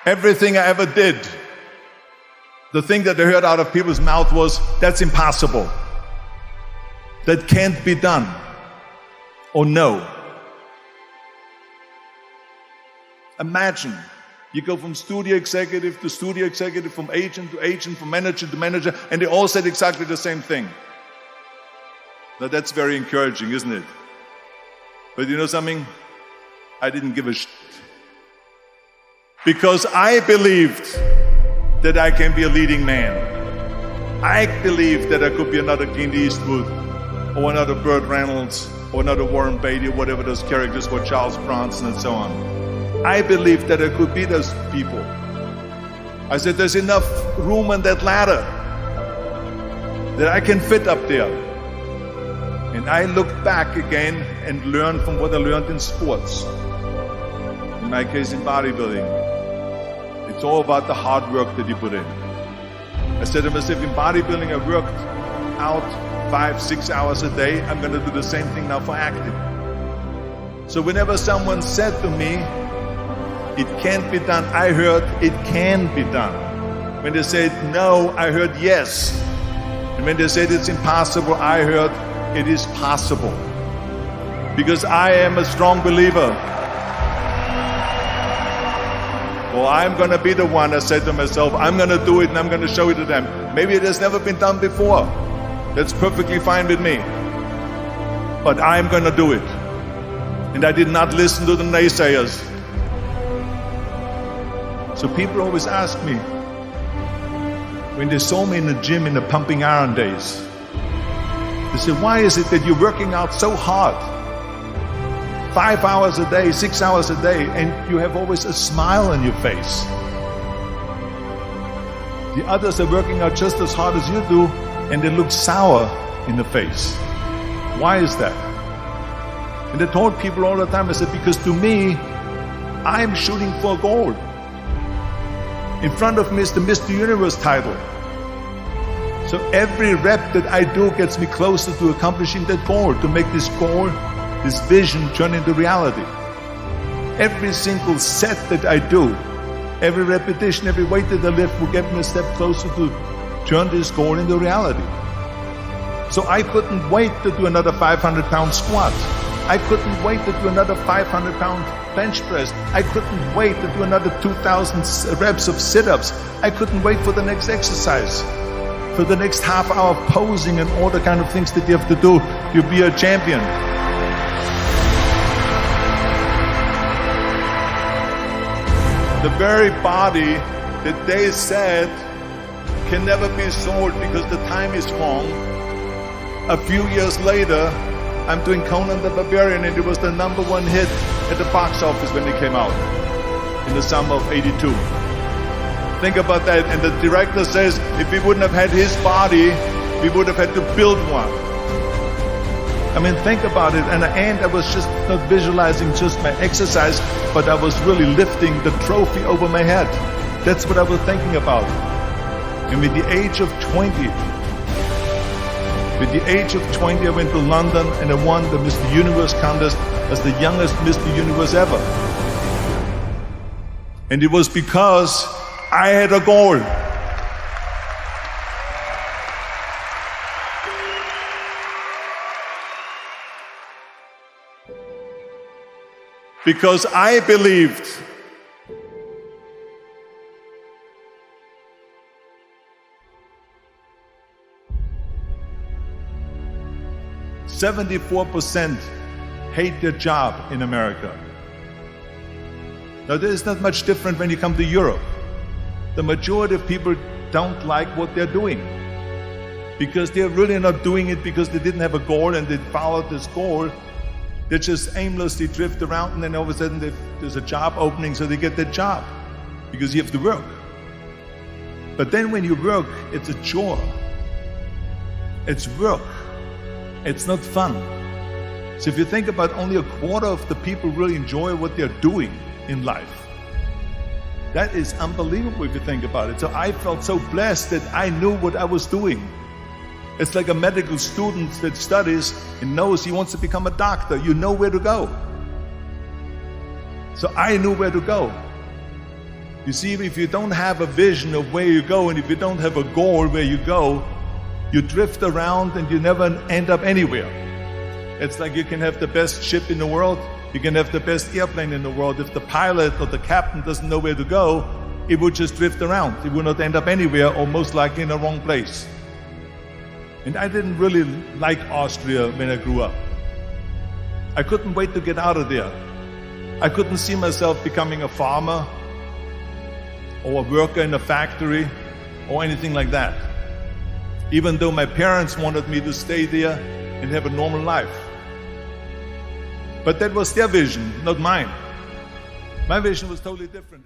Everything I ever did, the thing that I heard out of people's mouth was, that's impossible. That can't be done. Or no. Imagine, you go from studio executive to studio executive, from agent to agent, from manager to manager, and they all said exactly the same thing. Now that's very encouraging, isn't it? But you know something? I didn't give a shit. Because I believed that I can be a leading man. I believed that I could be another Clint Eastwood, or another Burt Reynolds, or another Warren Beatty, or whatever those characters were, Charles Bronson and so on. I believed that I could be those people. I said, there's enough room on that ladder that I can fit up there. And I looked back again and learned from what I learned in sports. In my case, in bodybuilding. It's all about the hard work that you put in. I said to myself, in bodybuilding, I worked out 5-6 hours a day. I'm going to do the same thing now for acting. So whenever someone said to me, it can't be done, I heard it can be done. When they said no, I heard yes. And when they said it's impossible, I heard it is possible. Because I am a strong believer. Well, I'm going to be the one, I said to myself, I'm going to do it and I'm going to show it to them. Maybe it has never been done before. That's perfectly fine with me. But I'm going to do it. And I did not listen to the naysayers. So people always ask me, when they saw me in the gym in the pumping iron days, they said, why is it that you're working out so hard? 5 hours a day, 6 hours a day, and you have always a smile on your face. The others are working out just as hard as you do, and they look sour in the face. Why is that? And I told people all the time, I said, because to me, I'm shooting for a goal. In front of me is the Mr. Universe title. So every rep that I do gets me closer to accomplishing that goal, to make this goal, this vision turn into reality. Every single set that I do, every repetition, every weight that I lift will get me a step closer to turn this goal into reality. So I couldn't wait to do another 500-pound squat. I couldn't wait to do another 500-pound bench press. I couldn't wait to do another 2,000 reps of sit-ups. I couldn't wait for the next exercise, for the next half hour of posing and all the kind of things that you have to do to be a champion. The very body that they said can never be sold because the time is wrong. A few years later, I'm doing Conan the Barbarian, and it was the #1 hit at the box office when it came out in the summer of '82. Think about that. And the director says, if we wouldn't have had his body, we would have had to build one. I mean, think about it. And at the end, I was just not visualizing just my exercise, but I was really lifting the trophy over my head. That's what I was thinking about. And with the age of 20, I went to London and I won the Mr. Universe contest as the youngest Mr. Universe ever. And it was because I had a goal. Because I believed %74 hate their job in America. Now, there is not much different when you come to Europe. The majority of people don't like what they're doing because they're really not doing it because they didn't have a goal and they followed this goal. They just aimlessly drift around, and then all of a sudden there's a job opening, so they get that job because you have to work. But then when you work, it's a chore. It's work. It's not fun. So if you think about, only a quarter of the people really enjoy what they're doing in life. That is unbelievable if you think about it. So I felt so blessed that I knew what I was doing. It's like a medical student that studies and knows he wants to become a doctor. You know where to go. So I knew where to go. You see, if you don't have a vision of where you go, and if you don't have a goal where you go, you drift around and you never end up anywhere. It's like you can have the best ship in the world, you can have the best airplane in the world. If the pilot or the captain doesn't know where to go, it would just drift around. It would not end up anywhere, or most likely in the wrong place. And I didn't really like Austria when I grew up. I couldn't wait to get out of there. I couldn't see myself becoming a farmer or a worker in a factory or anything like that, even though my parents wanted me to stay there and have a normal life. But that was their vision, not mine. My vision was totally different.